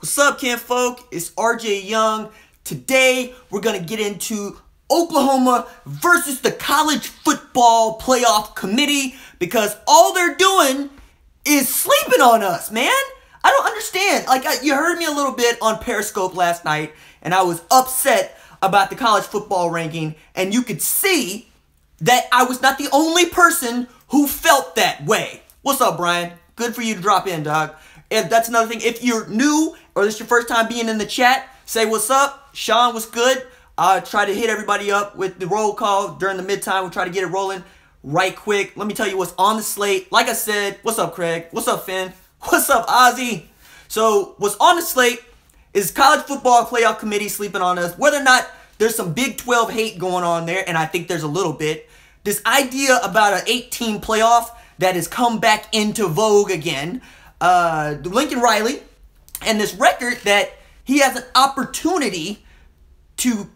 What's up, kinfolk? It's RJ Young. Today, we're going to get into Oklahoma versus the College Football Playoff Committee because all they're doing is sleeping on us, man. I don't understand. You heard me a little bit on Periscope last night, and I was upset about the college football ranking, and you could see that I was not the only person who felt that way. What's up, Brian? Good for you to drop in, dog. And that's another thing. If you're new or this is your first time being in the chat, say what's up. Sean, was good? Try to hit everybody up with the roll call during the midtime. We'll try to get it rolling right quick. Let me tell you what's on the slate. Like I said, what's up, Craig? What's up, Finn? What's up, Ozzy? So what's on the slate is College Football Playoff Committee sleeping on us. Whether or not there's some Big 12 hate going on there, and I think there's a little bit. This idea about an 8-team playoff that has come back into vogue again. Lincoln Riley and this record that he has an opportunity to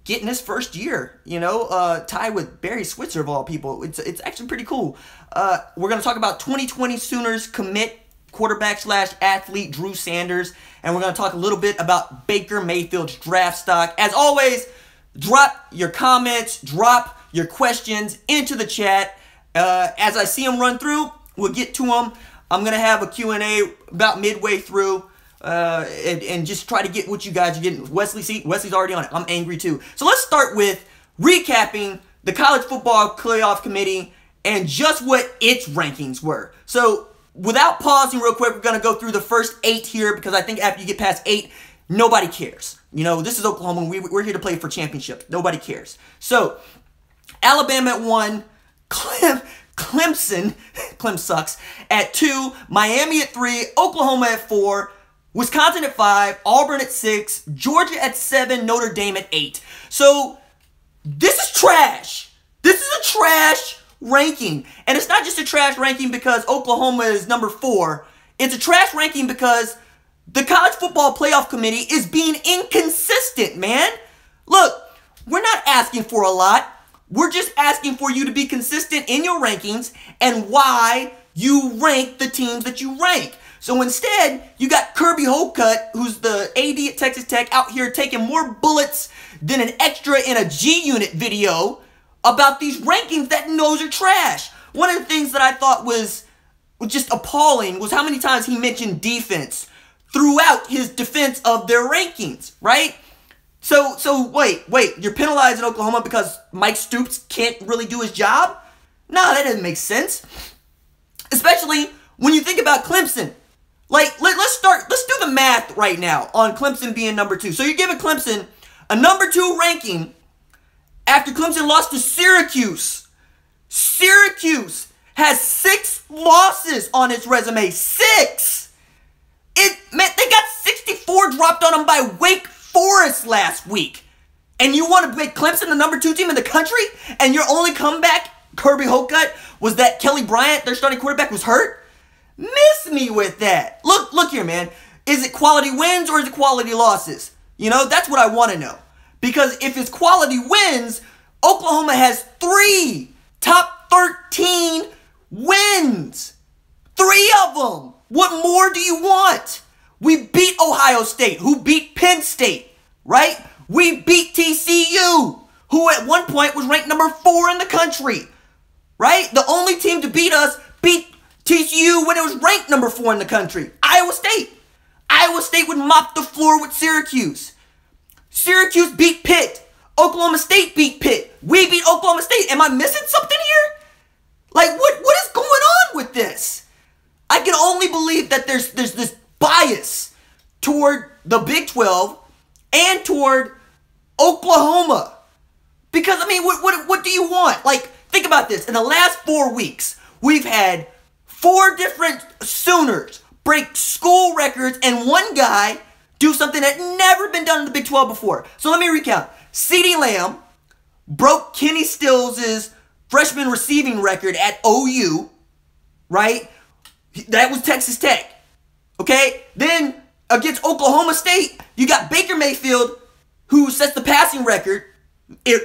get in his first year, tie with Barry Switzer of all people. It's actually pretty cool. We're going to talk about 2020 Sooners commit quarterback / athlete Drew Sanders, and we're going to talk a little bit about Baker Mayfield's draft stock. As always, drop your comments, drop your questions into the chat. As I see them run through, we'll get to them. I'm going to have a Q&A about midway through and just try to get what you guys are getting. Wesley's already on it. I'm angry too. So let's start with recapping the College Football Playoff Committee and just what its rankings were. So without pausing real quick, we're going to go through the first 8 here because I think after you get past 8, nobody cares. This is Oklahoma. We're here to play for championships. Nobody cares. So Alabama at 1, Clemson sucks at 2, Miami at 3, Oklahoma at 4, Wisconsin at 5, Auburn at 6, Georgia at 7, Notre Dame at 8. So this is trash. This is a trash ranking. And it's not just a trash ranking because Oklahoma is number 4. It's a trash ranking because the College Football Playoff Committee is being inconsistent, man. Look, we're not asking for a lot. We're just asking for you to be consistent in your rankings and why you rank the teams that you rank. So instead, you got Kirby Hocutt, who's the AD at Texas Tech, out here taking more bullets than an extra in a G-Unit video about these rankings that knows are trash. One of the things that I thought was just appalling was how many times he mentioned defense throughout his defense of their rankings, right? So wait, you're penalizing Oklahoma because Mike Stoops can't really do his job? No, that doesn't make sense. Especially when you think about Clemson. Let's do the math right now on Clemson being number 2. So you're giving Clemson a number 2 ranking after Clemson lost to Syracuse. Syracuse has 6 losses on its resume. 6! They got 64 dropped on them by Wake Forest last week. And you want to make Clemson the number 2 team in the country? And your only comeback, Kirby Hocutt, was that Kelly Bryant, their starting quarterback, was hurt? Miss me with that. Look here, man. Is it quality wins or is it quality losses? That's what I want to know. Because if it's quality wins, Oklahoma has 3 top 13 wins. 3 of them. What more do you want? We beat Ohio State, who beat Penn State, right? We beat TCU, who at one point was ranked number 4 in the country, right? The only team to beat us beat TCU when it was ranked number 4 in the country. Iowa State. Iowa State would mop the floor with Syracuse. Syracuse beat Pitt. Oklahoma State beat Pitt. We beat Oklahoma State. Am I missing something here? What is going on with this? I can only believe that there's this bias toward the Big 12 and toward Oklahoma. Because, what do you want? Think about this. In the last 4 weeks, we've had 4 different Sooners break school records and one guy do something that never been done in the Big 12 before. So let me recount. CeeDee Lamb broke Kenny Stills' freshman receiving record at OU, right? That was Texas Tech. Okay? Then, against Oklahoma State, you got Baker Mayfield, who sets the passing record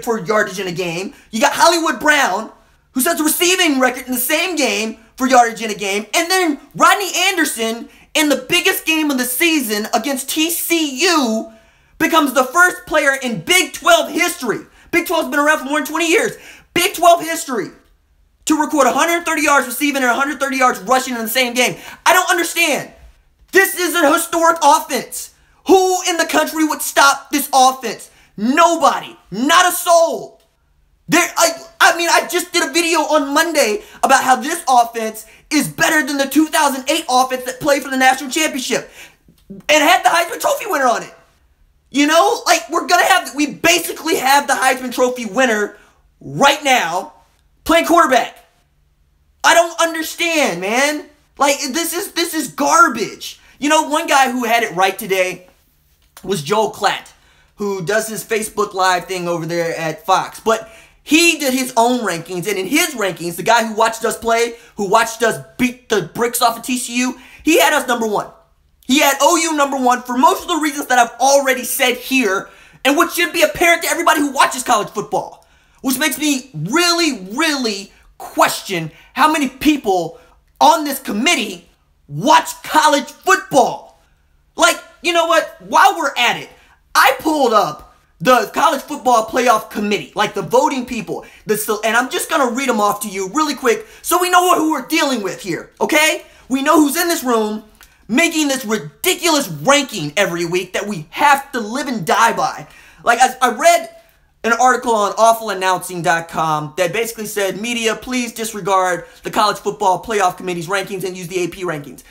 for yardage in a game. You got Hollywood Brown, who sets the receiving record in the same game for yardage in a game. And then Rodney Anderson in the biggest game of the season against TCU, becomes the first player in Big 12 history. Big 12's been around for more than 20 years. Big 12 history to record 130 yards receiving and 130 yards rushing in the same game. I don't understand. This is an historic offense. Who in the country would stop this offense? Nobody. Not a soul. I just did a video on Monday about how this offense is better than the 2008 offense that played for the national championship and had the Heisman Trophy winner on it. You know, like, we basically have the Heisman Trophy winner right now playing quarterback. I don't understand, man. Like, this is garbage. You know, one guy who had it right today was Joel Klatt, who does his Facebook Live thing over there at Fox. But he did his own rankings, and in his rankings, the guy who watched us play, who watched us beat the bricks off of TCU, he had us number 1. He had OU number 1 for most of the reasons that I've already said here, and which should be apparent to everybody who watches college football. Which makes me really, really question how many people on this committee watch college football. Like, you know what? While we're at it, I pulled up the college football playoff committee, like the voting people, and I'm just going to read them off to you really quick so we know who we're dealing with here, okay? We know who's in this room making this ridiculous ranking every week that we have to live and die by. Like, I read an article on awfulannouncing.com that basically said, media, please disregard the college football playoff committee's rankings and use the AP rankings.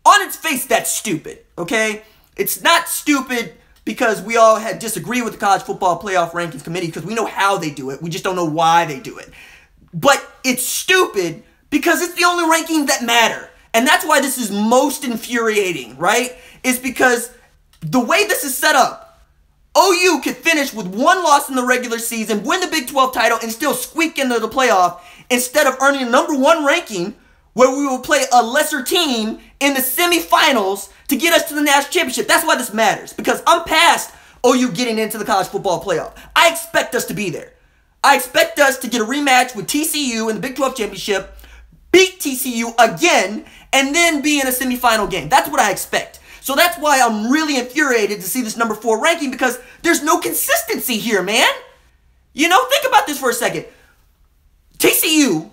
On its face, that's stupid, okay? It's not stupid because we all disagree with the college football playoff rankings committee because we know how they do it. We just don't know why they do it. But it's stupid because it's the only rankings that matter. And that's why this is most infuriating, right? Is because the way this is set up, OU could finish with 1 loss in the regular season, win the Big 12 title, and still squeak into the playoff instead of earning a number 1 ranking where we will play a lesser team in the semifinals to get us to the national championship. That's why this matters, because I'm past OU getting into the college football playoff. I expect us to be there. I expect us to get a rematch with TCU in the Big 12 championship, beat TCU again, and then be in a semifinal game. That's what I expect. So that's why I'm really infuriated to see this number 4 ranking, because there's no consistency here, man. You know, think about this for a second. TCU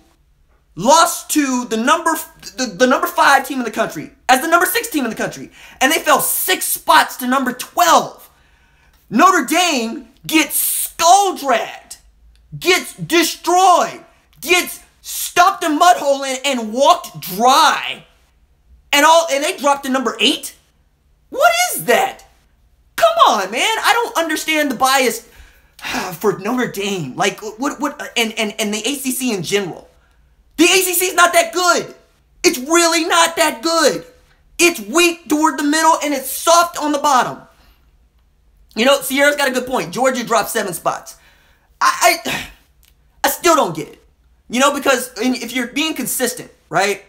lost to the number 5 team in the country as the number 6 team in the country, and they fell 6 spots to number 12. Notre Dame gets skull dragged, gets destroyed, gets stuffed a mud hole in and walked dry, and they dropped to number 8. What is that? Come on, man. I don't understand the bias for Notre Dame. Like, and the ACC in general. The ACC is not that good. It's really not that good. It's weak toward the middle and it's soft on the bottom. You know, Sierra's got a good point. Georgia dropped 7 spots. I still don't get it. You know, because if you're being consistent, right?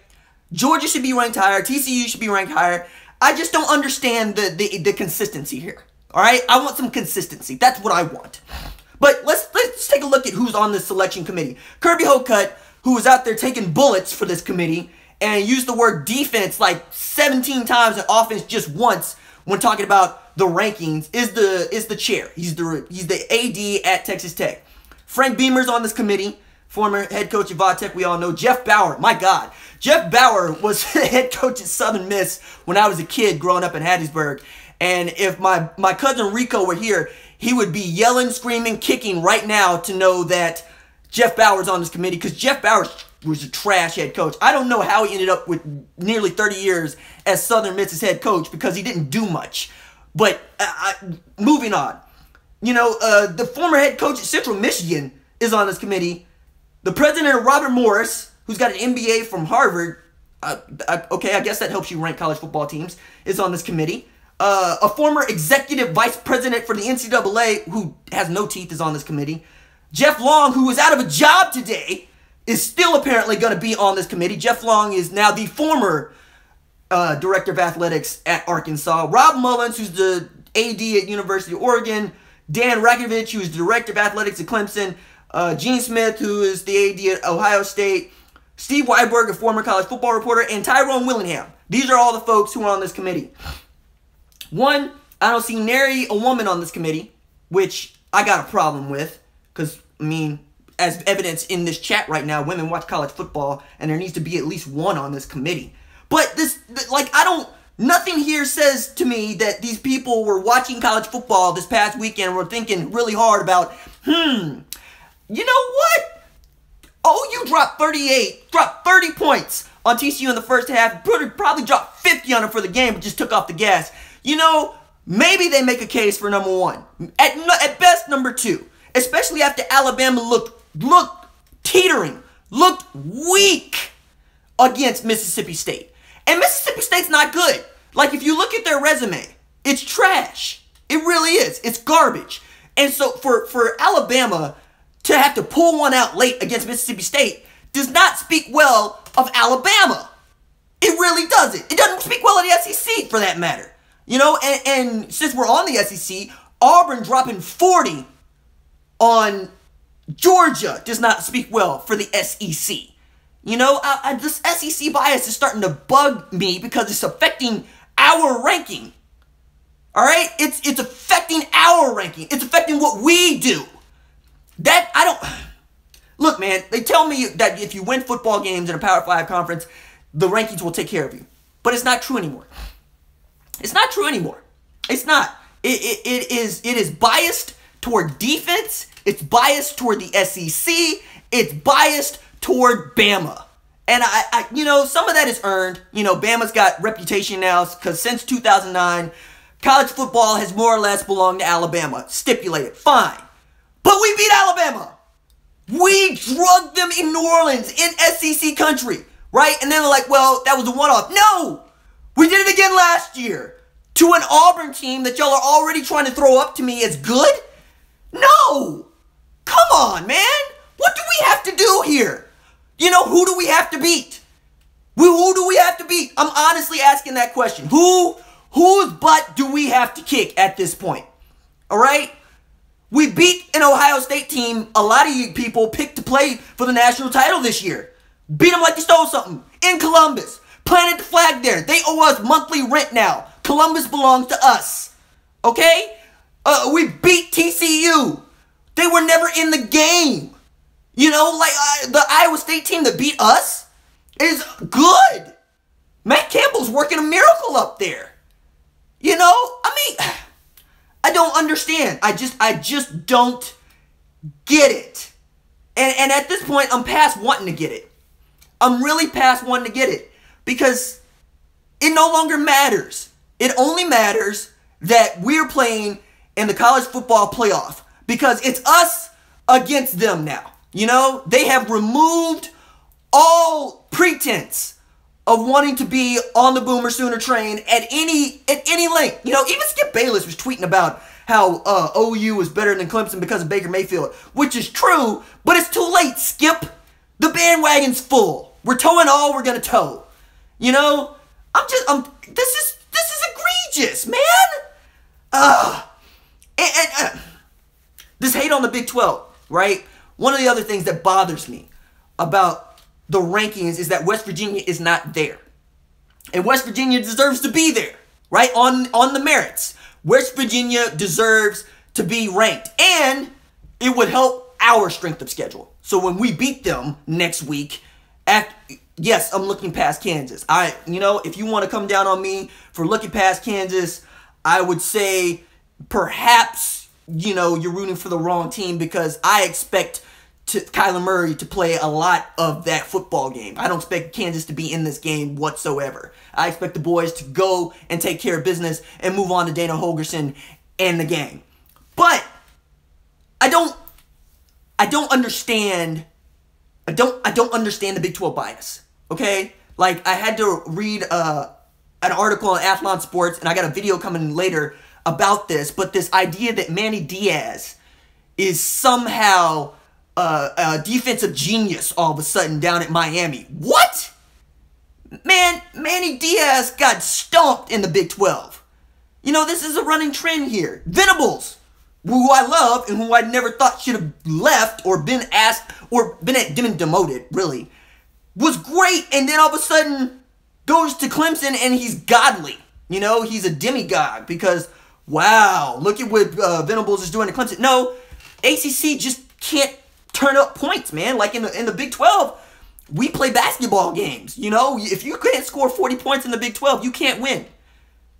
Georgia should be ranked higher. TCU should be ranked higher. I just don't understand the consistency here. All right? I want some consistency. That's what I want. But let's take a look at who's on this selection committee. Kirby Hocutt, who was out there taking bullets for this committee and used the word defense like 17 times and offense just once when talking about the rankings, is the chair. He's the AD at Texas Tech. Frank Beamer's on this committee, former head coach of Vatech, we all know. Jeff Bauer, my God. Jeff Bauer was the head coach at Southern Miss when I was a kid growing up in Hattiesburg. And if my cousin Rico were here, he would be yelling, screaming, kicking right now to know that Jeff Bauer's on this committee, because Jeff Bauer was a trash head coach. I don't know how he ended up with nearly 30 years as Southern Miss's head coach, because he didn't do much. But moving on. You know, the former head coach at Central Michigan is on this committee. The president of Robert Morris, who's got an MBA from Harvard, okay, I guess that helps you rank college football teams, is on this committee. A former executive vice president for the NCAA, who has no teeth, is on this committee. Jeff Long, who is out of a job today, is still apparently going to be on this committee. Jeff Long is now the former director of athletics at Arkansas. Rob Mullins, who's the AD at University of Oregon. Dan Rakovich, who's the director of athletics at Clemson. Gene Smith, who is the AD at Ohio State. Steve Weiberg, a former college football reporter, and Tyrone Willingham. These are all the folks who are on this committee. One, I don't see nary a woman on this committee, which I got a problem with, because, I mean, as evidence in this chat right now, women watch college football, and there needs to be at least one on this committee. But this, like, nothing here says to me that these people were watching college football this past weekend and were thinking really hard about, you know what? OU dropped 30 points on TCU in the first half, probably dropped 50 on them for the game, but just took off the gas. You know, maybe they make a case for number one. At best, number two. Especially after Alabama looked teetering, looked weak against Mississippi State. And Mississippi State's not good. Like, if you look at their resume, it's trash. It really is. It's garbage. And so for Alabama to have to pull one out late against Mississippi State does not speak well of Alabama. It really doesn't. It doesn't speak well of the SEC, for that matter. You know, and since we're on the SEC, Auburn dropping 40 on Georgia does not speak well for the SEC. You know, this SEC bias is starting to bug me because it's affecting our ranking. All right? It's affecting our ranking. It's affecting what we do. Look, man, they tell me that if you win football games in a Power 5 conference, the rankings will take care of you. But it's not true anymore. It's not true anymore. It's not. It is biased toward defense. It's biased toward the SEC. It's biased toward Bama. And you know, some of that is earned. You know, Bama's got reputation now because since 2009, college football has more or less belonged to Alabama. Stipulated. Fine. But we beat Alabama. We drugged them in New Orleans, in SEC country, right? And then they're like, well, that was a one-off. No! We did it again last year to an Auburn team that y'all are already trying to throw up to me as good? No! Come on, man! What do we have to do here? You know, who do we have to beat? Who do we have to beat? I'm honestly asking that question. Whose butt do we have to kick at this point? All right? We beat an Ohio State team a lot of you people picked to play for the national title this year. Beat them like they stole something. In Columbus. Planted the flag there. They owe us monthly rent now. Columbus belongs to us. Okay? We beat TCU. They were never in the game. You know, like the Iowa State team that beat us is good. Matt Campbell's working a miracle up there. You know, I mean, I don't understand. I just don't get it. And at this point, I'm past wanting to get it. I'm really past wanting to get it. Because it no longer matters. It only matters that we're playing in the college football playoff. Because it's us against them now. You know, they have removed all pretense of wanting to be on the Boomer Sooner train at any length. You know, even Skip Bayless was tweeting about how OU was better than Clemson because of Baker Mayfield, which is true, but it's too late, Skip. The bandwagon's full. We're towing all we're gonna tow. You know, this is egregious, man. This hate on the Big 12, right? One of the other things that bothers me about the rankings is that West Virginia is not there. And West Virginia deserves to be there, right? On the merits. West Virginia deserves to be ranked. And it would help our strength of schedule. So when we beat them next week, yes, I'm looking past Kansas. You know, if you want to come down on me for looking past Kansas, I would say perhaps, you know, you're rooting for the wrong team because I expect Kyler Murray to play a lot of that football game. I don't expect Kansas to be in this game whatsoever. I expect the boys to go and take care of business and move on to Dana Holgorsen and the gang. But I don't understand. I don't understand the Big 12 bias. Okay? Like, I had to read an article on Athlon Sports, and I got a video coming later about this, but this idea that Manny Diaz is somehow a defensive genius all of a sudden down at Miami. What? Man, Manny Diaz got stomped in the Big 12. You know, this is a running trend here. Venables, who I love and who I never thought should have left or been asked or been demoted, really. was great, and then all of a sudden goes to Clemson and he's godly. You know, he's a demigod because, wow, look at what Venables is doing to Clemson. No, ACC just can't turn up points, man. Like in the Big 12, we play basketball games. You know, if you can't score 40 points in the Big 12, you can't win.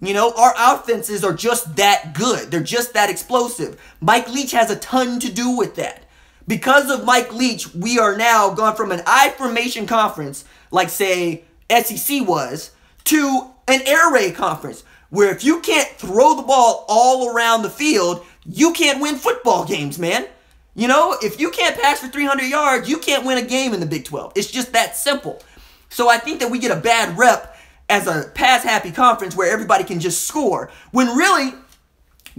You know, our offenses are just that good. They're just that explosive. Mike Leach has a ton to do with that. Because of Mike Leach, we are now gone from an I-formation conference, like, say, SEC was, to an air raid conference, where if you can't throw the ball all around the field, you can't win football games, man. You know, if you can't pass for 300 yards, you can't win a game in the Big 12. It's just that simple. So I think that we get a bad rep as a pass-happy conference where everybody can just score, when really,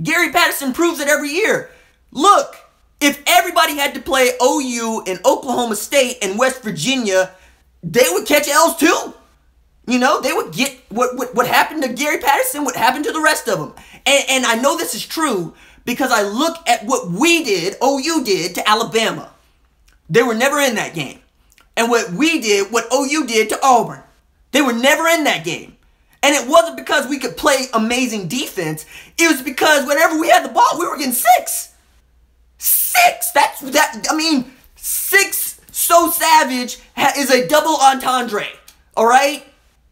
Gary Patterson proves it every year. Look, if everybody had to play OU and Oklahoma State and West Virginia, they would catch L's too. You know, they would get what happened to Gary Patterson, what happened to the rest of them. And I know this is true because I look at what we did, OU did to Alabama. They were never in that game. And what we did, what OU did to Auburn. They were never in that game. And it wasn't because we could play amazing defense. It was because whenever we had the ball, we were getting 6. 6! Six so savage is a double entendre. Alright?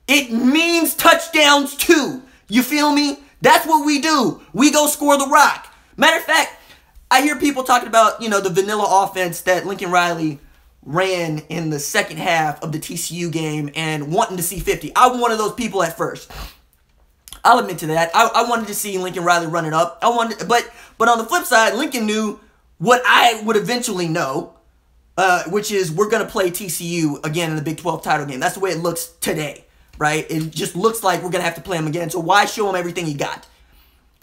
It means touchdowns too. You feel me? That's what we do. We go score the rock. Matter of fact, I hear people talking about, you know, the vanilla offense that Lincoln Riley ran in the second half of the TCU game and wanting to see 50. I'm one of those people at first. I'll admit to that. I wanted to see Lincoln Riley run it up. But on the flip side, Lincoln knew what I would eventually know, which is we're going to play TCU again in the Big 12 title game. That's the way it looks today, right? It just looks like we're going to have to play him again. So why show him everything he got?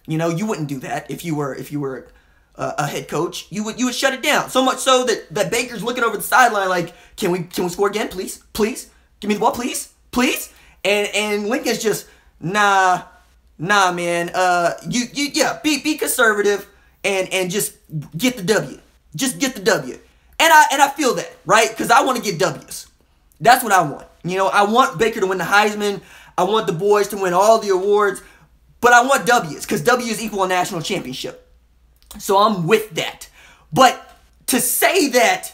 You know, you wouldn't do that if you were a head coach. You would shut it down. So much so that Baker's looking over the sideline like, can we score again, please? Please? Give me the ball, please? Please? And Lincoln's just, nah, man. Be conservative and just get the W. Just get the W. And I feel that, right? Because I want to get W's. That's what I want. You know, I want Baker to win the Heisman. I want the boys to win all the awards. But I want W's because W's equal a national championship. So I'm with that. But to say that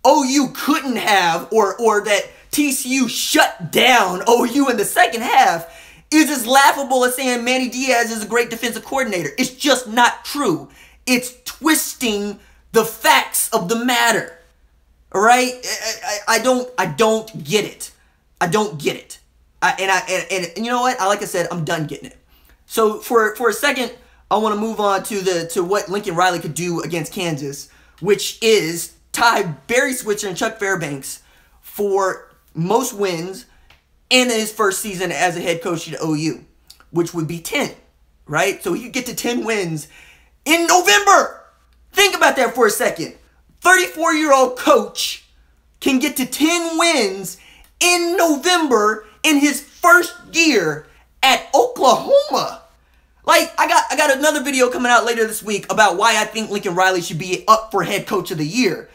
OU couldn't have or that TCU shut down OU in the second half is as laughable as saying Manny Diaz is a great defensive coordinator. It's just not true. It's twisting the facts of the matter. All right? I don't get it. I don't get it. And you know what? Like I said, I'm done getting it. So for a second, I want to move on to what Lincoln Riley could do against Kansas, which is tie Barry Switzer and Chuck Fairbanks for most wins in his first season as a head coach at OU, which would be 10, right? So he could get to 10 wins in November. Think about that for a second. 34-year-old coach can get to 10 wins in November in his first year at Oklahoma. Like, I got another video coming out later this week about why I think Lincoln Riley should be up for head coach of the year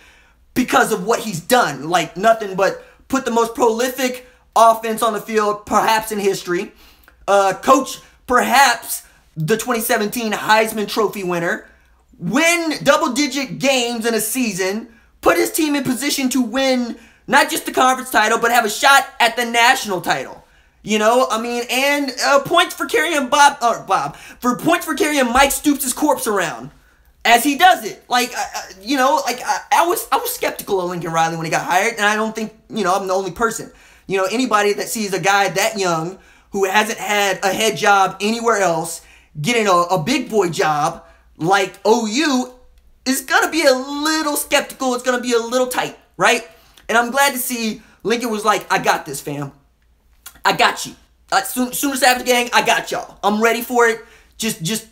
because of what he's done. Like, nothing but put the most prolific offense on the field, perhaps in history. Coach, perhaps the 2017 Heisman Trophy winner. Win double-digit games in a season. Put his team in position to win not just the conference title, but have a shot at the national title. You know, I mean, and points for carrying points for carrying Mike Stoops' corpse around as he does it. Like, you know, like I was skeptical of Lincoln Riley when he got hired, and I don't think, you know, I'm the only person. You know, anybody that sees a guy that young who hasn't had a head job anywhere else getting a big boy job like OU is gonna be a little skeptical. It's gonna be a little tight, right? And I'm glad to see Lincoln was like, I got this, fam. I got you. Sooner Savage Gang, I got y'all. I'm ready for it. Just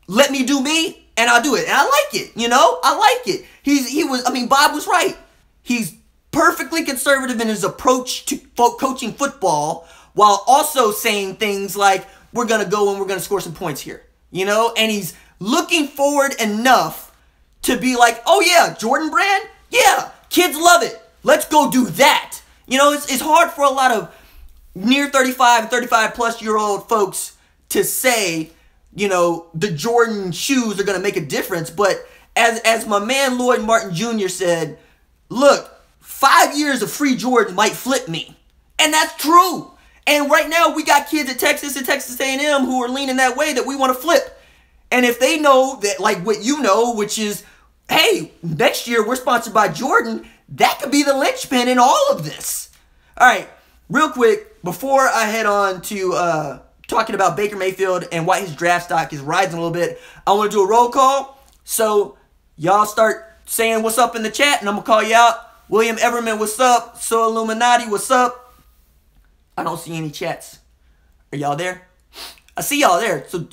let me do me, and I'll do it. And I like it, you know? I like it. Bob was right. He's perfectly conservative in his approach to coaching football while also saying things like, we're going to go and we're going to score some points here, you know? And he's looking forward enough to be like, oh yeah, Jordan Brand? Yeah, kids love it. Let's go do that. You know, it's hard for a lot of near 35 and 35 plus year old folks to say, you know, the Jordan shoes are going to make a difference. But as my man Lloyd Martin Jr. said, look, 5 years of free Jordan might flip me. And that's true. And right now we got kids at Texas and Texas A&M who are leaning that way that we want to flip. And if they know that, like what you know, which is, hey, next year we're sponsored by Jordan, that could be the linchpin in all of this. All right, real quick, before I head on to talking about Baker Mayfield and why his draft stock is rising a little bit, I want to do a roll call. So y'all start saying what's up in the chat, and I'm going to call you out. William Everman, what's up? So Illuminati, what's up? I don't see any chats. Are y'all there? I see y'all there. So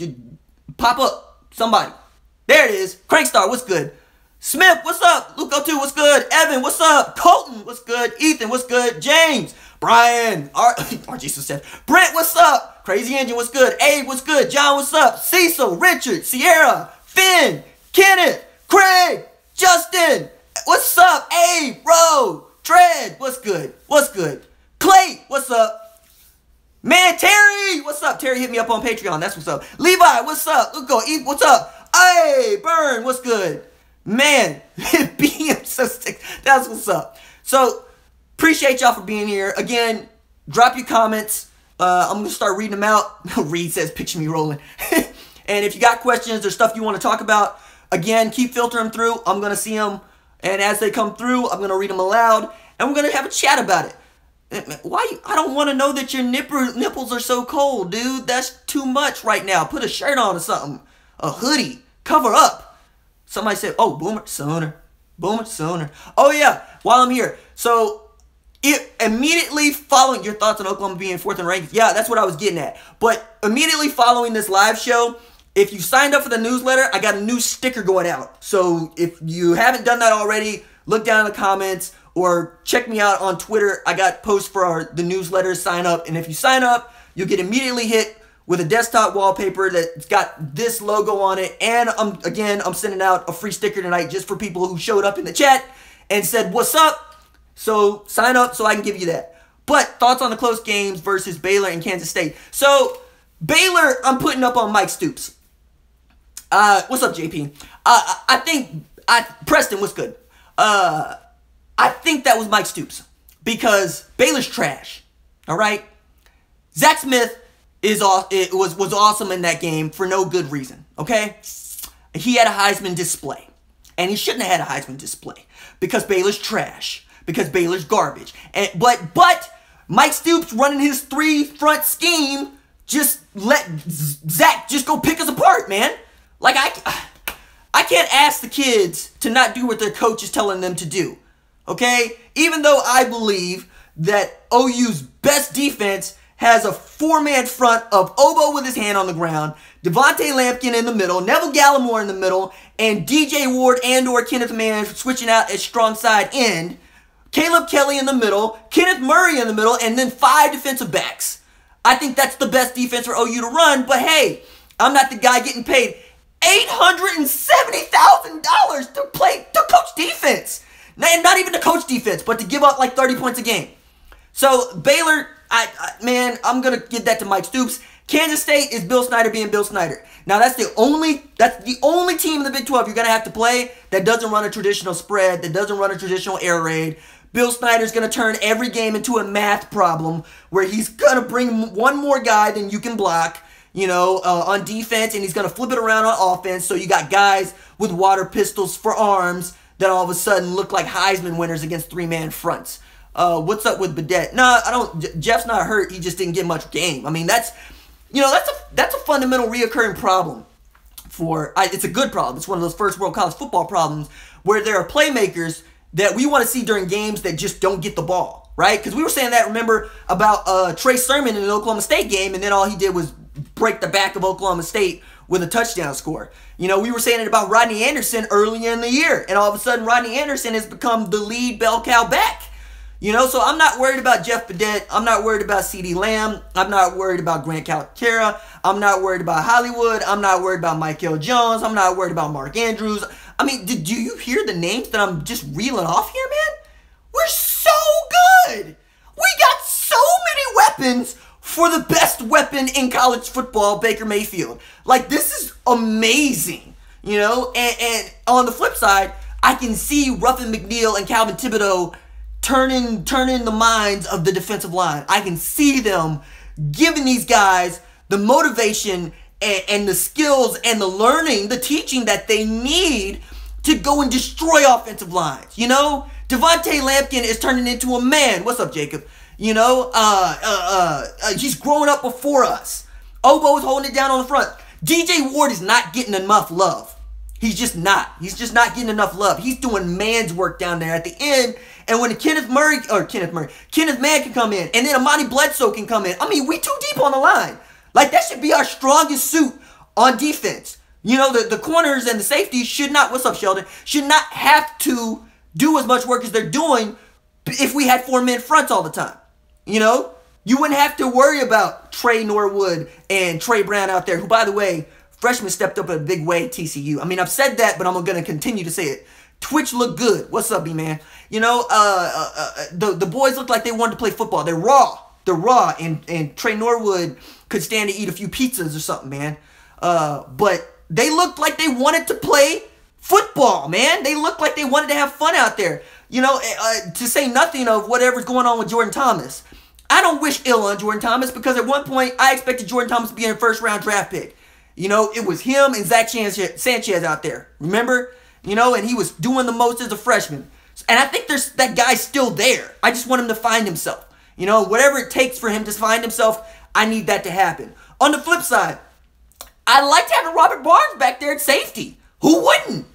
pop up. Somebody. There it is. Crankstar, what's good? Smith, what's up? Luco2, what's good? Evan, what's up? Colton, what's good? Ethan, what's good? James, Brian, RG said. Brent, what's up? Crazy Engine, what's good? Abe, what's good? John, what's up? Cecil, Richard, Sierra, Finn, Kenneth, Craig, Justin, what's up? Abe, Ro, Tread, what's good? What's good? Clay, what's up? Man, Terry, what's up? Terry hit me up on Patreon. That's what's up. Levi, what's up? Luco, what's up? Hey, Burn, what's good? Man, BM66, that's what's up. So, appreciate y'all for being here. Again, drop your comments. I'm going to start reading them out. Reed says, picture me rolling. And if you got questions or stuff you want to talk about, again, keep filtering them through. I'm going to see them. And as they come through, I'm going to read them aloud. And we're going to have a chat about it. Why? I don't want to know that your nipples are so cold, dude. That's too much right now. Put a shirt on or something. A hoodie. Cover up. Somebody said, oh, Boomer Sooner. Boomer Sooner. Oh, yeah. While I'm here. So, immediately following your thoughts on Oklahoma being 4th in rankings. Yeah, that's what I was getting at. But immediately following this live show, if you signed up for the newsletter, I got a new sticker going out. So, if you haven't done that already, look down in the comments. Or check me out on Twitter. I got posts for the newsletter. Sign up. And if you sign up, you'll get immediately hit with a desktop wallpaper that's got this logo on it. And I'm sending out a free sticker tonight just for people who showed up in the chat and said, what's up? So sign up so I can give you that. But thoughts on the close games versus Baylor and Kansas State. So Baylor, I'm putting up on Mike Stoops. What's up, JP? Preston, what's good? I think that was Mike Stoops because Baylor's trash. All right, Zach Smith was awesome in that game for no good reason. Okay, he had a Heisman display, and he shouldn't have had a Heisman display because Baylor's trash, because Baylor's garbage. But Mike Stoops running his 3-front scheme just let Zach just go pick us apart, man. Like I can't ask the kids to not do what their coach is telling them to do. Okay? Even though I believe that OU's best defense has a 4-man front of Obo with his hand on the ground, Devontae Lampkin in the middle, Neville Gallimore in the middle, and DJ Ward and or Kenneth Mann switching out at strong side end, Caleb Kelly in the middle, Kenneth Murray in the middle, and then 5 defensive backs. I think that's the best defense for OU to run, but hey, I'm not the guy getting paid $870,000 to coach defense. And not even to coach defense, but to give up like 30 points a game. So, Baylor, man, I'm going to give that to Mike Stoops. Kansas State is Bill Snyder being Bill Snyder. Now, that's the only team in the Big 12 you're going to have to play that doesn't run a traditional spread, that doesn't run a traditional air raid. Bill Snyder's going to turn every game into a math problem where he's going to bring one more guy than you can block, on defense, and he's going to flip it around on offense. So you got guys with water pistols for arms that all of a sudden look like Heisman winners against 3-man fronts. What's up with Badette? No, I don't. Jeff's not hurt. He just didn't get much game. I mean, that's a fundamental reoccurring problem. It's a good problem. It's one of those first world college football problems where there are playmakers that we want to see during games that just don't get the ball, right? Because we were saying that, remember, about Trey Sermon in the Oklahoma State game, and then all he did was break the back of Oklahoma State with a touchdown score. We were saying it about Rodney Anderson earlier in the year, and all of a sudden Rodney Anderson has become the lead bell cow back. So I'm not worried about Jeff Badette. I'm not worried about CeeDee Lamb. I'm not worried about Grant Calcaterra. I'm not worried about Hollywood. I'm not worried about Michael Jones. I'm not worried about Mark Andrews. I mean, do you hear the names that I'm just reeling off here, man? We're so good. happens for the best weapon in college football, Baker Mayfield. Like, this is amazing, you know? And on the flip side, I can see Ruffin McNeil and Calvin Thibodeau turning the minds of the defensive line. I can see them giving these guys the motivation and the skills and the learning, the teaching that they need to go and destroy offensive lines. You know, Devontae Lampkin is turning into a man. What's up, Jacob? You know, he's growing up before us. Obo's holding it down on the front. DJ Ward is not getting enough love. He's just not. He's just not getting enough love. He's doing man's work down there at the end. And when Kenneth Mann can come in, and then Amani Bledsoe can come in. I mean, we too deep on the line. Like, that should be our strongest suit on defense. You know, the corners and the safeties should not, what's up, Sheldon, should not have to do as much work as they're doing if we had 4-man fronts all the time. You know, you wouldn't have to worry about Trey Norwood and Trey Brown out there, who, by the way, freshman stepped up in a big way at TCU. I mean, I've said that, but I'm going to continue to say it. Twitch looked good. What's up, B-man? You know, the boys look like they wanted to play football. They're raw. They're raw, and Trey Norwood could stand to eat a few pizzas or something, man. But they looked like they wanted to play football, man. They looked like they wanted to have fun out there. You know, to say nothing of whatever's going on with Jordan Thomas. I don't wish ill on Jordan Thomas because at one point I expected Jordan Thomas to be in a first-round draft pick. You know, it was him and Zach Sanchez out there. Remember? You know, and he was doing the most as a freshman. And I think that guy's still there. I just want him to find himself. You know, whatever it takes for him to find himself, I need that to happen. On the flip side, I liked having Robert Barnes back there at safety. Who wouldn't?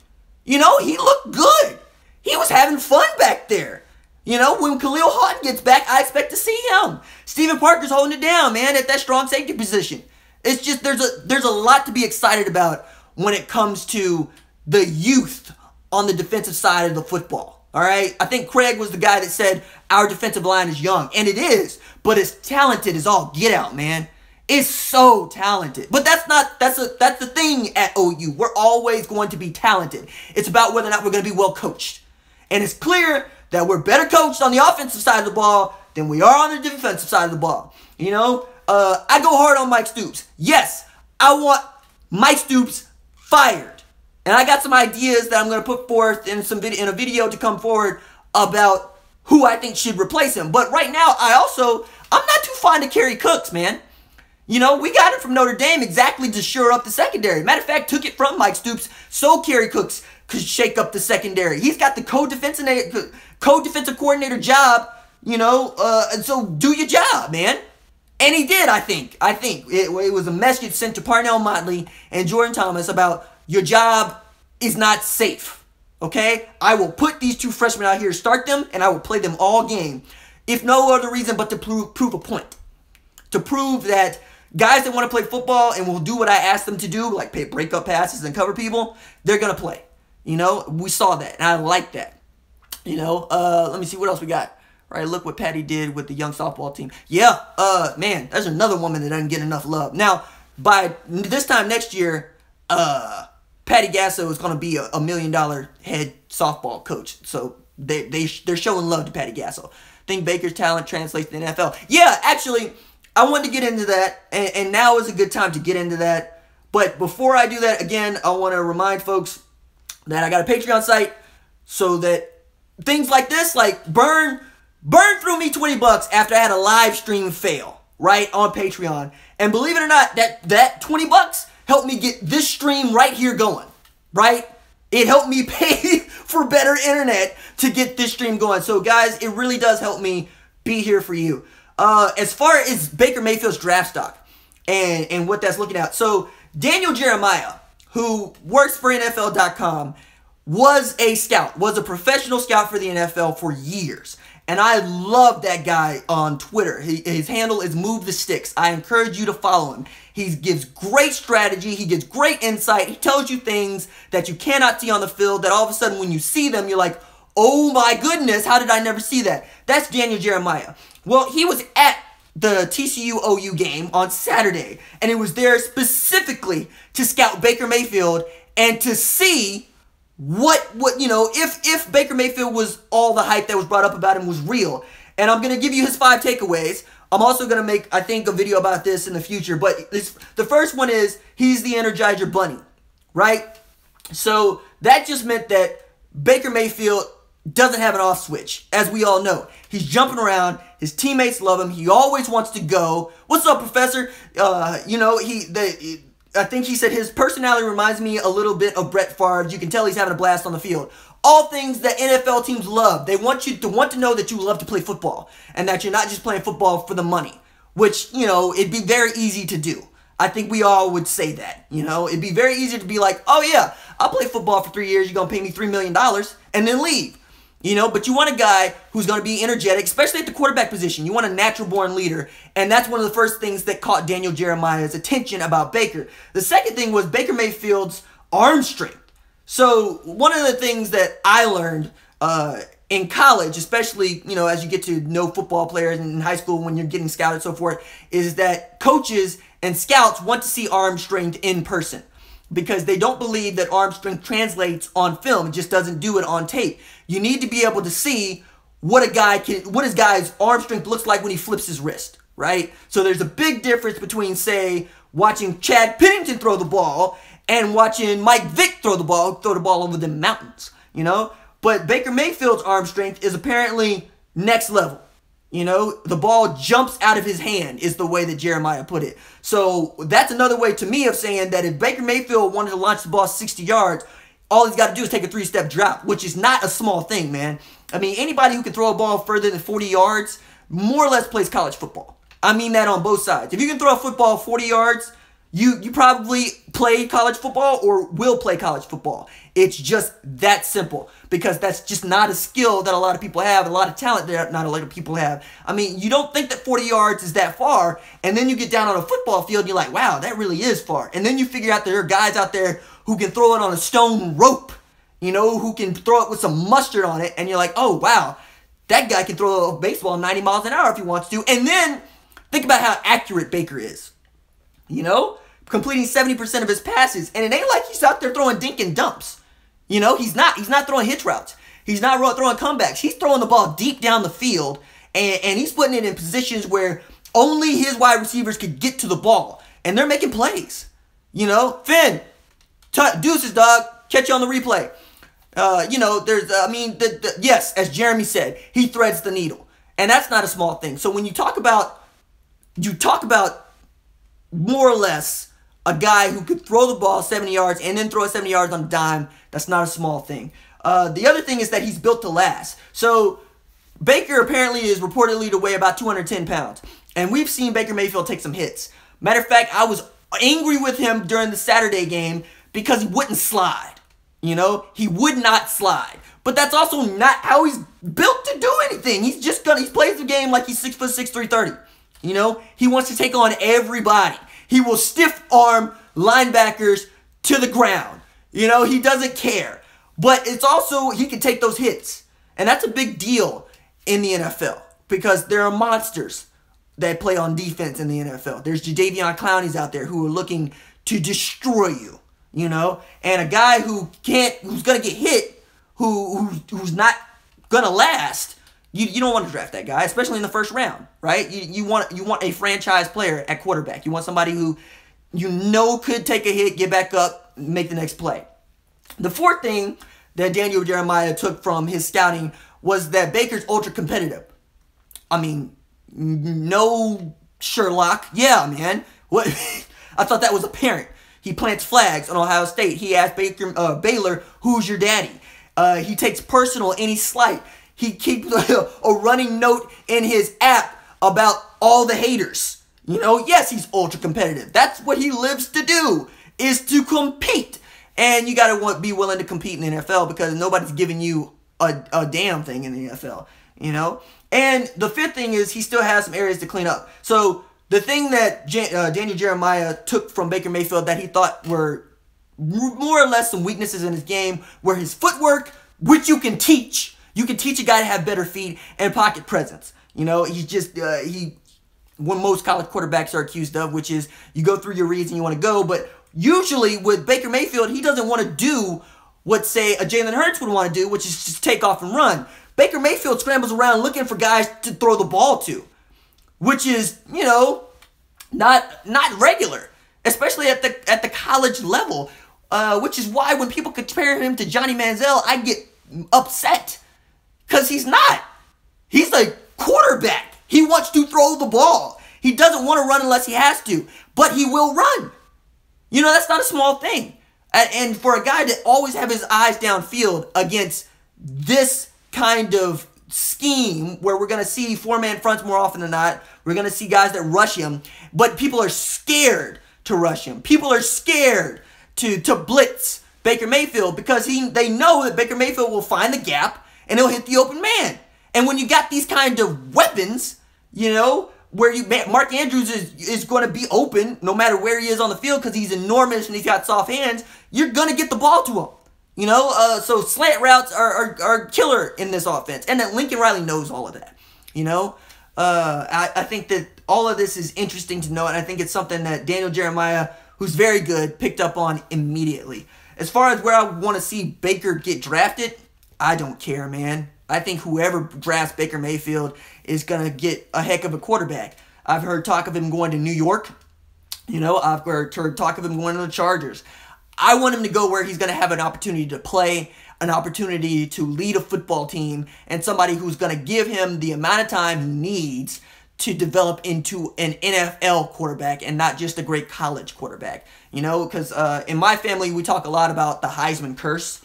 You know, he looked good. He was having fun back there. You know, when Khalil Houghton gets back, I expect to see him. Steven Parker's holding it down, man, at that strong safety position. It's just there's a lot to be excited about when it comes to the youth on the defensive side of the football. All right? I think Craig was the guy that said our defensive line is young. And it is, but it's talented as all get out, man. It's so talented. But that's the thing at OU. We're always going to be talented. It's about whether or not we're going to be well coached. And it's clear that we're better coached on the offensive side of the ball than we are on the defensive side of the ball. You know, I go hard on Mike Stoops. Yes, I want Mike Stoops fired. And I got some ideas that I'm going to put forth in a video to come forward about who I think should replace him. But right now, I'm not too fond of Kerry Cooks, man. You know, we got it from Notre Dame exactly to shore up the secondary. Matter of fact, took it from Mike Stoops so Kerry Cooks could shake up the secondary. He's got the co-defensive coordinator job, you know, and so do your job, man. And he did, I think. It was a message sent to Parnell Motley and Jordan Thomas about your job is not safe, okay? I will put these two freshmen out here, start them, and I will play them all game. If no other reason but to prove a point. To prove that guys that want to play football and will do what I ask them to do, like break up passes and cover people, they're going to play. You know, we saw that, and I like that. You know, let me see what else we got. Right, look what Patty did with the young softball team. Yeah, man, there's another woman that doesn't get enough love. Now, by this time next year, Patty Gasso is going to be a $1 million head softball coach. So they're showing love to Patty Gasso. Think Baker's talent translates to the NFL. Yeah, actually, I wanted to get into that, and now is a good time to get into that. But before I do that, again, I want to remind folks that I got a Patreon site so that things like this, like Burn threw me $20 after I had a live stream fail, right, on Patreon. And believe it or not, that $20 helped me get this stream right here going, right? It helped me pay for better internet to get this stream going. So, guys, it really does help me be here for you. As far as Baker Mayfield's draft stock and what that's looking at. So, Daniel Jeremiah, who works for NFL.com, was a scout, was a professional scout for the NFL for years. And I love that guy on Twitter. His handle is Move the Sticks. I encourage you to follow him. He gives great strategy. He gives great insight. He tells you things that you cannot see on the field that all of a sudden when you see them, you're like, oh my goodness, how did I never see that? That's Daniel Jeremiah. Well, he was at the TCU-OU game on Saturday, and he was there specifically to scout Baker Mayfield and to see what you know, if Baker Mayfield was all the hype that was brought up about him was real. And I'm going to give you his 5 takeaways I'm also going to make, I think, a video about this in the future. But the first one is he's the Energizer Bunny, right? So that just meant that Baker Mayfield doesn't have an off switch, as we all know. He's jumping around. His teammates love him. He always wants to go. What's up, Professor? You know, I think he said his personality reminds me a little bit of Brett Favre. You can tell he's having a blast on the field. All things that NFL teams love. They want you to know that you love to play football and that you're not just playing football for the money, which, you know, it'd be very easy to do. I think we all would say that, you know. It'd be very easy to be like, oh, yeah, I'll play football for 3 years. You're going to pay me $3 million and then leave. You know, but you want a guy who's going to be energetic, especially at the quarterback position. You want a natural-born leader, and that's one of the first things that caught Daniel Jeremiah's attention about Baker. The second thing was Baker Mayfield's arm strength. So one of the things that I learned in college, especially, you know, as you get to know football players in high school when you're getting scouted and so forth, is that coaches and scouts want to see arm strength in person, because they don't believe that arm strength translates on film. It just doesn't do it on tape. You need to be able to see what his guy's arm strength looks like when he flips his wrist, right? So there's a big difference between, say, watching Chad Pennington throw the ball and watching Mike Vick throw the ball over the mountains, you know? But Baker Mayfield's arm strength is apparently next level. You know, the ball jumps out of his hand is the way that Jeremiah put it. So that's another way to me of saying that if Baker Mayfield wanted to launch the ball 60 yards, all he's got to do is take a 3-step drop, which is not a small thing, man. I mean, anybody who can throw a ball further than 40 yards more or less plays college football. I mean that on both sides. If you can throw a football 40 yards, you probably play college football or will play college football. It's just that simple, because that's just not a skill that a lot of people have, a lot of talent that not a lot of people have. I mean, you don't think that 40 yards is that far, and then you get down on a football field and you're like, wow, that really is far. And then you figure out there are guys out there who can throw it on a stone rope, you know, who can throw it with some mustard on it, and you're like, oh, wow, that guy can throw a baseball 90 miles an hour if he wants to. And then think about how accurate Baker is, you know, completing 70% of his passes, and it ain't like he's out there throwing dink and dumps. You know, he's not throwing hitch routes. He's not throwing comebacks. He's throwing the ball deep down the field, and he's putting it in positions where only his wide receivers could get to the ball, and they're making plays. You know, Finn, deuces, dog. Catch you on the replay. You know, there's, yes, as Jeremy said, he threads the needle, and that's not a small thing. So when you talk about more or less a guy who could throw the ball 70 yards and then throw it 70 yards on a dime, that's not a small thing. The other thing is that he's built to last. So Baker apparently is reportedly to weigh about 210 pounds. And we've seen Baker Mayfield take some hits. Matter of fact, I was angry with him during the Saturday game because he wouldn't slide. You know, he would not slide. But that's also not how he's built to do anything. He plays the game like he's 6'6", 330. You know, he wants to take on everybody. He will stiff arm linebackers to the ground. You know, he doesn't care. But it's also, he can take those hits. And that's a big deal in the NFL, because there are monsters that play on defense in the NFL. There's Jadeveon Clowney's out there who are looking to destroy you, you know? And a guy who's going to get hit, who's not going to last, you don't want to draft that guy, especially in the first round, right? You want a franchise player at quarterback. You want somebody who you know could take a hit, get back up, make the next play. The fourth thing that Daniel Jeremiah took from his scouting was that Baker's ultra competitive. I mean, no Sherlock. Yeah, man. What? I thought that was apparent. He plants flags on Ohio State. He asked Baylor, who's your daddy? He takes personal any slight. He keeps a running note in his app about all the haters. You know, yes, he's ultra competitive. That's what he lives to do, is to compete. And you got to be willing to compete in the NFL, because nobody's giving you a damn thing in the NFL, you know? And the fifth thing is he still has some areas to clean up. So the thing that Daniel Jeremiah took from Baker Mayfield that he thought were more or less some weaknesses in his game were his footwork, which you can teach. You can teach a guy to have better feet and pocket presence. You know, he's just, what most college quarterbacks are accused of, which is you go through your reads and you want to go. But usually with Baker Mayfield, he doesn't want to do what, say, a Jalen Hurts would want to do, which is just take off and run. Baker Mayfield scrambles around looking for guys to throw the ball to. which is, not regular, especially at the college level, which is why when people compare him to Johnny Manziel, I get upset, because he's not. He's a quarterback. He wants to throw the ball. He doesn't want to run unless he has to, but he will run. That's not a small thing. And for a guy to always have his eyes downfield against this kind of scheme where we're going to see four-man fronts more often than not, we're going to see guys that rush him, but people are scared to rush him. People are scared to blitz Baker Mayfield because they know that Baker Mayfield will find the gap and he'll hit the open man. And when you got these kind of weapons, where Mark Andrews is going to be open no matter where he is on the field because he's enormous and he's got soft hands, you're going to get the ball to him. So slant routes are killer in this offense. And that Lincoln Riley knows all of that. I think that all of this is interesting to know, and I think it's something that Daniel Jeremiah, who's very good, picked up on immediately. As far as where I want to see Baker get drafted, I don't care, man. I think whoever drafts Baker Mayfield is going to get a heck of a quarterback. I've heard talk of him going to New York. I've heard talk of him going to the Chargers. I want him to go where he's going to have an opportunity to play, an opportunity to lead a football team, and somebody who's going to give him the amount of time he needs to develop into an NFL quarterback and not just a great college quarterback. Because in my family, we talk a lot about the Heisman curse.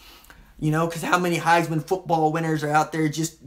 Because how many Heisman football winners are out there just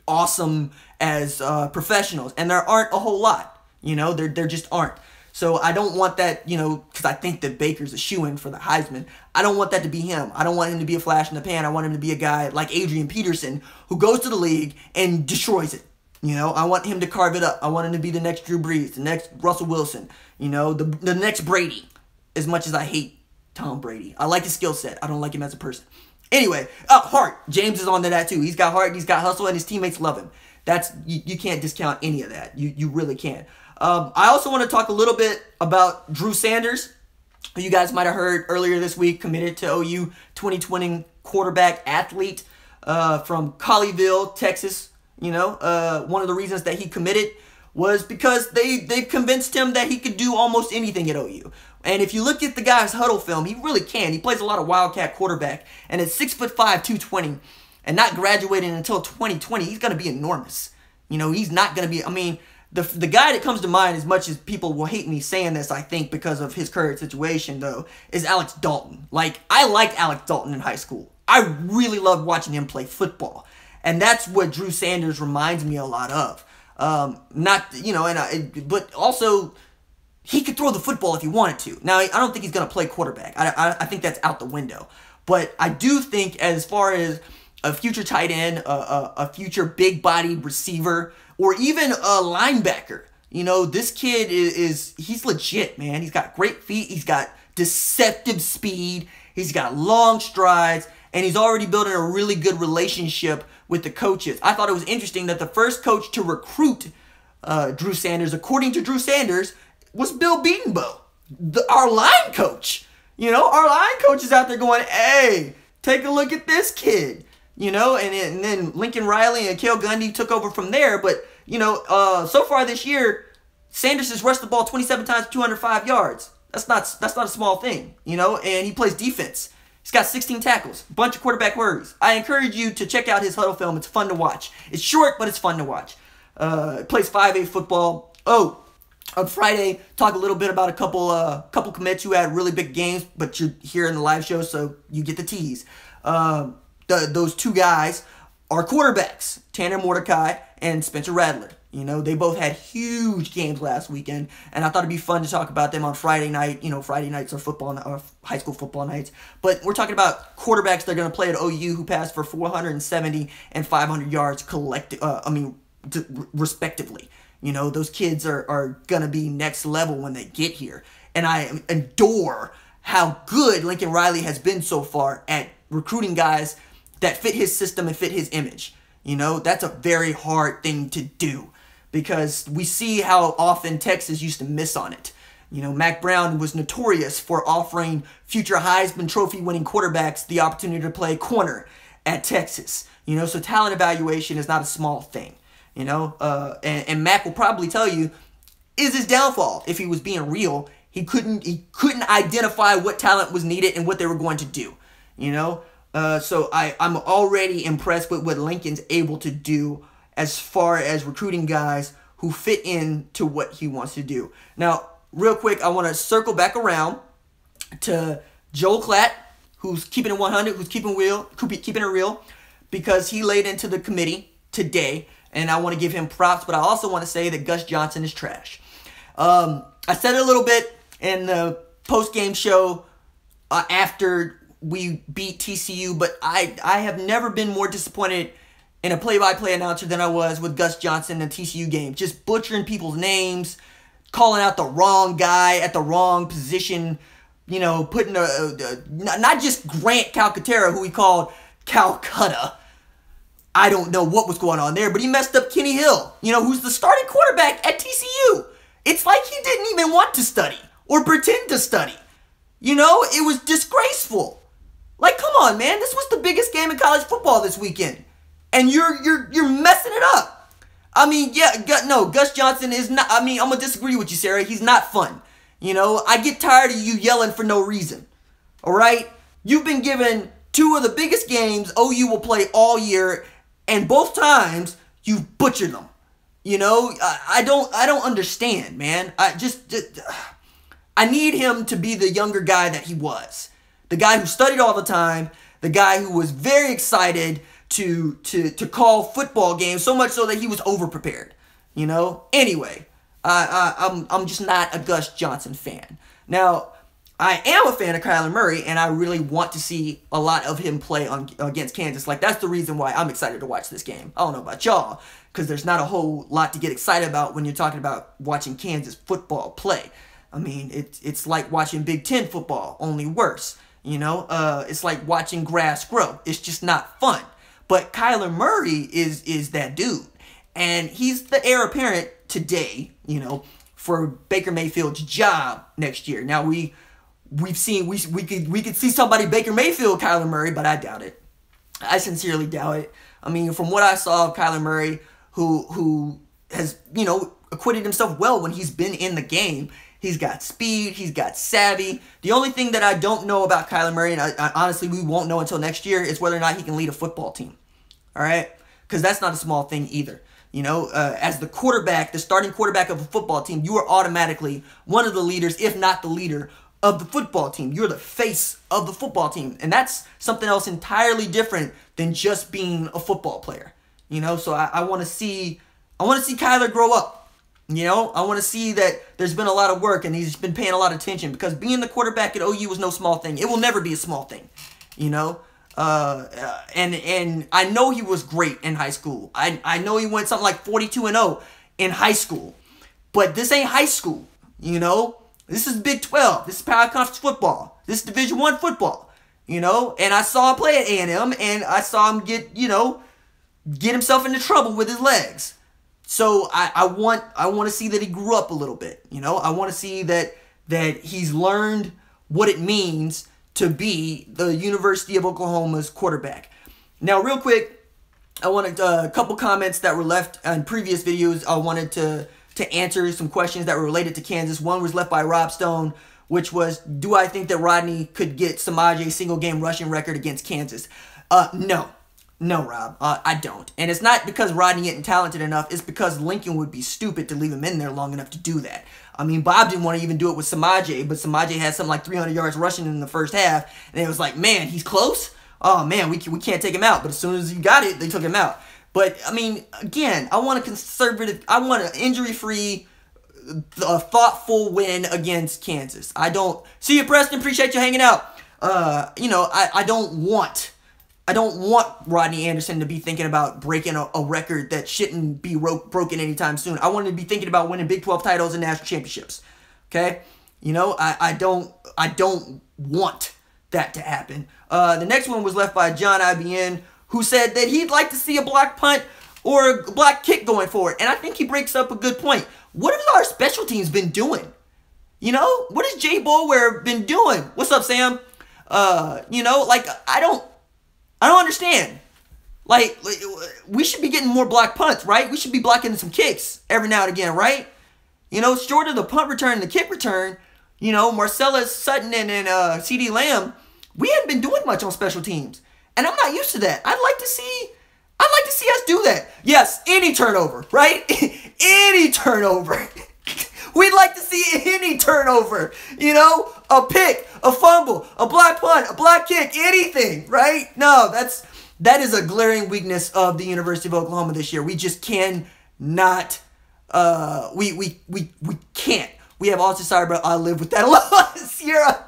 awesome as professionals? And there aren't a whole lot. There just aren't. So I don't want that, because I think that Baker's a shoo-in for the Heisman. I don't want that to be him. I don't want him to be a flash in the pan. I want him to be a guy like Adrian Peterson who goes to the league and destroys it. I want him to carve it up. I want him to be the next Drew Brees, the next Russell Wilson, the next Brady, as much as I hate Tom Brady. I like his skill set. I don't like him as a person. Anyway, heart. James is on to that too. He's got heart, he's got hustle, and his teammates love him. You can't discount any of that. You really can't. I also want to talk a little bit about Drew Sanders, who you guys might have heard earlier this week, committed to OU, 2020 quarterback athlete from Colleyville, Texas. One of the reasons that he committed was because they've convinced him that he could do almost anything at OU. And if you look at the guy's huddle film, he really can. He plays a lot of Wildcat quarterback. And at 6'5", 220, and not graduating until 2020, he's going to be enormous. He's not going to be, the guy that comes to mind, as much as people will hate me saying this, I think, because of his current situation, though, is Alex Dalton. I liked Alex Dalton in high school. I really loved watching him play football. And that's what Drew Sanders reminds me a lot of. But also, he could throw the football if he wanted to. Now, I don't think he's going to play quarterback. I think that's out the window. But I do think as far as a future tight end, a future big-bodied receiver, or even a linebacker, this kid he's legit, man. He's got great feet. He's got deceptive speed. He's got long strides. And he's already building a really good relationship with the coaches. I thought it was interesting that the first coach to recruit Drew Sanders, according to Drew Sanders, was Bill Beatonbow, our line coach. Our line coach is out there going, hey, take a look at this kid. And then Lincoln Riley and Cale Gundy took over from there. But, so far this year, Sanders has rushed the ball 27 times, 205 yards. That's not a small thing, and he plays defense. He's got 16 tackles, a bunch of quarterback hurries. I encourage you to check out his huddle film. It's fun to watch. It's short, but it's fun to watch. Plays 5A football. On Friday, talk a little bit about a couple commits who had really big games, but you're here in the live show, so you get the tease. Those two guys are quarterbacks, Tanner Mordecai and Spencer Rattler. They both had huge games last weekend, and I thought it'd be fun to talk about them on Friday night. Friday nights are high school football nights. But we're talking about quarterbacks that are going to play at OU who passed for 470 and 500 yards respectively. Those kids are going to be next level when they get here. And I adore how good Lincoln Riley has been so far at recruiting guys that fit his system and fit his image. That's a very hard thing to do because we see how often Texas used to miss on it. Mac Brown was notorious for offering future Heisman Trophy winning quarterbacks the opportunity to play corner at Texas. So talent evaluation is not a small thing. You know, and Mac will probably tell you is his downfall. If he was being real, he couldn't identify what talent was needed and what they were going to do. You know, so I'm already impressed with what Lincoln's able to do as far as recruiting guys who fit into what he wants to do. Now, real quick, I want to circle back around to Joel Klatt, who's keeping it 100, who's keeping it real, because he laid into the committee today, and I want to give him props, but I also want to say that Gus Johnson is trash. I said it a little bit in the post-game show after we beat TCU, but I have never been more disappointed in a play-by-play announcer than I was with Gus Johnson in the TCU game. Just butchering people's names, calling out the wrong guy at the wrong position, you know, putting not just Grant Calcaterra, who he called Calcutta. I don't know what was going on there, but he messed up Kenny Hill, you know, who's the starting quarterback at TCU. It's like he didn't even want to study or pretend to study. You know, it was disgraceful. Like, come on, man. This was the biggest game in college football this weekend. And you're messing it up. I mean, yeah, Gus Johnson is not, I mean, I'm going to disagree with you, Sarah. He's not fun. You know, I get tired of you yelling for no reason. All right? You've been given two of the biggest games OU will play all year, and both times you've butchered them. You know, I don't understand, man. I need him to be the younger guy that he was. The guy who studied all the time, the guy who was very excited to call football games, so much so that he was overprepared. You know? Anyway, I'm just not a Gus Johnson fan. Now, I am a fan of Kyler Murray, and I really want to see a lot of him play against Kansas. Like, that's the reason why I'm excited to watch this game. I don't know about y'all, because there's not a whole lot to get excited about when you're talking about watching Kansas football play. I mean, it's like watching Big Ten football, only worse. You know, it's like watching grass grow. It's just not fun. But Kyler Murray is that dude, and he's the heir apparent today, you know, for Baker Mayfield's job next year. Now we could see somebody Baker Mayfield Kyler Murray, but I doubt it. I sincerely doubt it. I mean, from what I saw of Kyler Murray, who has, you know, acquitted himself well when he's been in the game. He's got speed. He's got savvy. The only thing that I don't know about Kyler Murray, and I honestly we won't know until next year, is whether or not he can lead a football team. All right? Because that's not a small thing either. You know, as the quarterback, the starting quarterback of a football team, you are automatically one of the leaders, if not the leader, of the football team. You're the face of the football team. And that's something else entirely different than just being a football player. You know, so I want to see Kyler grow up. You know, I want to see that there's been a lot of work and he's been paying a lot of attention, because being the quarterback at OU was no small thing. It will never be a small thing, you know. And I know he was great in high school. I know he went something like 42-0 in high school. But this ain't high school, you know. This is Big 12. This is Power Conference football. This is Division I football, you know. And I saw him play at A&M, and I saw him get himself into trouble with his legs. So I want to see that he grew up a little bit, you know. I want to see that he's learned what it means to be the University of Oklahoma's quarterback. Now, real quick, I wanted a couple comments that were left on previous videos. I wanted to answer some questions that were related to Kansas. One was left by Rob Stone, which was, do I think that Rodney could get Samaje's single-game rushing record against Kansas? No, Rob, I don't. And it's not because Rodney isn't talented enough. It's because Lincoln would be stupid to leave him in there long enough to do that. I mean, Bob didn't want to even do it with Samaje, but Samaje had something like 300 yards rushing in the first half, and it was like, man, he's close? Oh, man, we can't take him out. But as soon as he got it, they took him out. But, I mean, again, I want an injury-free, thoughtful win against Kansas. I don't... See you, Preston. Appreciate you hanging out. I don't want Rodney Anderson to be thinking about breaking a record that shouldn't be broken anytime soon. I want him to be thinking about winning Big 12 titles and national championships. Okay? You know, I don't want that to happen. The next one was left by John IBN, who said that he'd like to see a block punt or a block kick going forward. And I think he breaks up a good point. What have our special teams been doing? You know, what has Jay Boulware been doing? What's up, Sam? I don't understand. Like, we should be getting more block punts, right? We should be blocking some kicks every now and again, right? You know, short of the punt return and the kick return, you know, Marcellus, Sutton, and CeeDee Lamb, we haven't been doing much on special teams. And I'm not used to that. I'd like to see us do that. Yes, any turnover, right? Any turnover. We'd like to see any turnover. You know, a pick, a fumble, a block punt, a block kick, anything, right? No, that is a glaring weakness of the University of Oklahoma this year. We just cannot. We can't. We have Austin Sire, but I live with that alone. Sierra,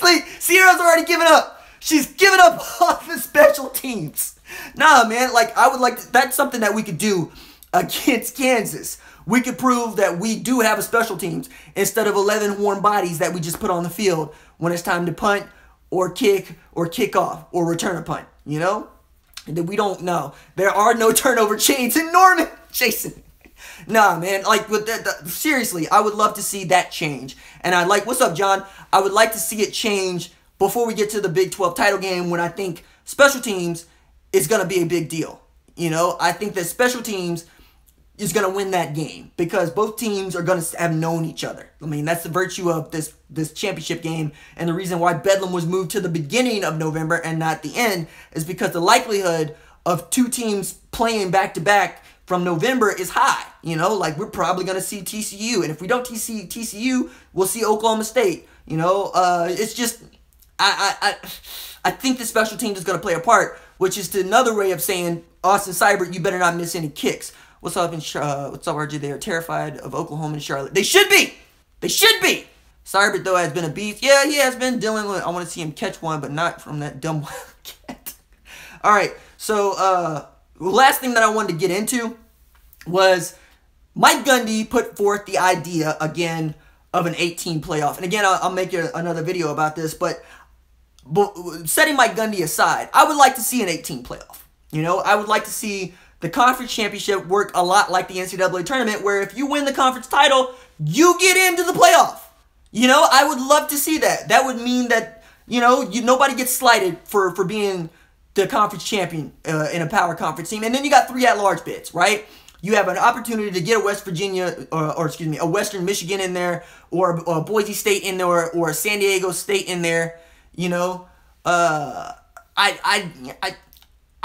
see, Sierra's already given up. She's given up on the special teams. Nah, man, like, I would like to, that's something that we could do against Kansas. We could prove that we do have a special teams instead of 11 warm bodies that we just put on the field when it's time to punt or kick off or return a punt, you know? And then we don't know. There are no turnover chains in Norman, Jason. Nah, man, like, with that, seriously, I would love to see that change. And I'd like, what's up, John? I would like to see it change before we get to the Big 12 title game, when I think special teams is going to be a big deal. You know, I think that special teams is going to win that game because both teams are going to have known each other. I mean, that's the virtue of this championship game, and the reason why Bedlam was moved to the beginning of November and not the end is because the likelihood of two teams playing back-to-back from November is high. You know, like, we're probably going to see TCU, and if we don't see TCU, we'll see Oklahoma State. You know, it's just, I think the special teams is going to play a part, which is another way of saying, Austin Seibert, you better not miss any kicks. What's up, what's up, RJ? They are terrified of Oklahoma and Charlotte. They should be. They should be. Seibert, though, has been a beast. Yeah, he has been dealing with, I want to see him catch one, but not from that dumb Wildcat. All right, so last thing that I wanted to get into was Mike Gundy put forth the idea, again, of an 18 playoff. And again, I'll make another video about this, but setting Mike Gundy aside, I would like to see an 18 playoff. You know, I would like to see the conference championship work a lot like the NCAA tournament, where if you win the conference title, you get into the playoff. You know, I would love to see that. That would mean that, you know, nobody gets slighted for being the conference champion in a power conference team. And then you got 3 at-large bids, right? You have an opportunity to get a West Virginia, a Western Michigan in there, or a Boise State in there, or a San Diego State in there. You know, I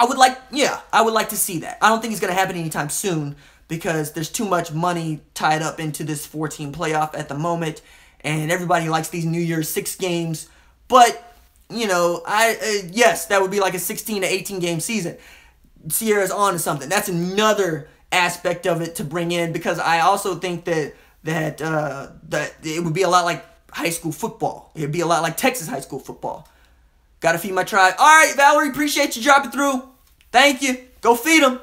would like to see that. I don't think it's going to happen anytime soon because there's too much money tied up into this 14 playoff at the moment, and everybody likes these New Year's 6 games. But, you know, yes, that would be like a 16 to 18 game season. Sierra's on to something. That's another aspect of it to bring in, because I also think that it would be a lot like high school football. It'd be a lot like Texas high school football. Gotta feed my tribe. All right, Valerie, appreciate you dropping through. Thank you. Go feed them.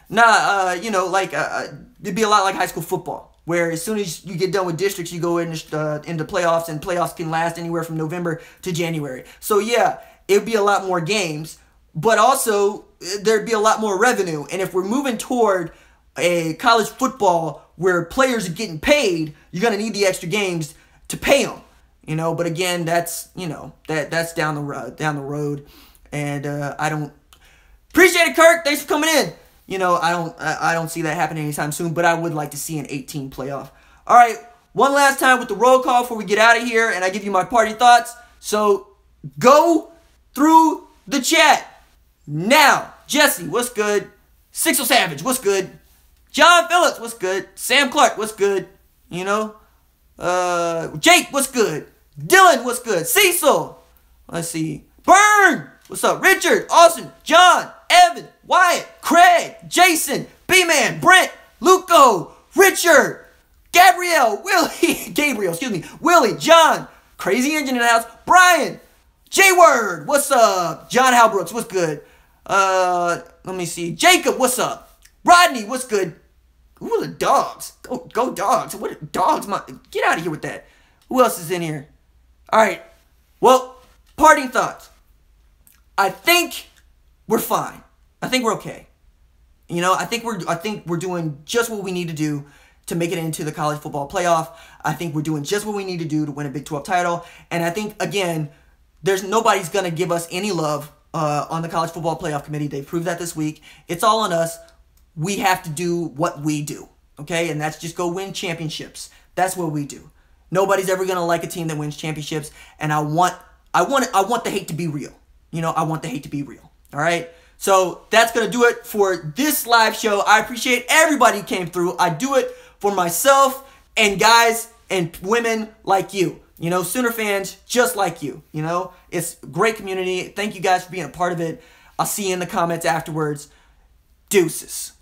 Nah, you know, like, it'd be a lot like high school football, where as soon as you get done with districts, you go into playoffs, and playoffs can last anywhere from November to January. So, yeah, it'd be a lot more games, but also there'd be a lot more revenue. And if we're moving toward a college football where players are getting paid, you're going to need the extra games to pay them. You know, but again, that's, you know, that's down the road, and I don't appreciate it, Kirk. Thanks for coming in. You know, I don't see that happening anytime soon, but I would like to see an 18 playoff. All right, one last time with the roll call before we get out of here, and I give you my party thoughts. So go through the chat now. Jesse, what's good? Sixel Savage, what's good? John Phillips, what's good? Sam Clark, what's good? You know, Jake, what's good? Dylan, what's good? Cecil, let's see. Burn, what's up? Richard, Austin, John, Evan, Wyatt, Craig, Jason, B-Man, Brent, Luco, Richard, Gabrielle, Willie, John, Crazy Engine in the house, Brian, J-Word, what's up? John Halbrooks, what's good? Let me see. Jacob, what's up? Rodney, what's good? Who are the dogs? Go dogs. What are dogs? Get out of here with that. Who else is in here? All right. Well, parting thoughts. I think we're fine. I think we're okay. You know, I think we're doing just what we need to do to make it into the college football playoff. I think we're doing just what we need to do to win a Big 12 title. And I think, again, nobody's going to give us any love on the College Football Playoff Committee. They proved that this week. It's all on us. We have to do what we do, okay? And that's just go win championships. That's what we do. Nobody's ever gonna like a team that wins championships, and I want the hate to be real. You know, I want the hate to be real. All right. So that's gonna do it for this live show. I appreciate everybody who came through. I do it for myself and guys and women like you. You know, Sooner fans just like you. You know, it's a great community. Thank you guys for being a part of it. I'll see you in the comments afterwards. Deuces.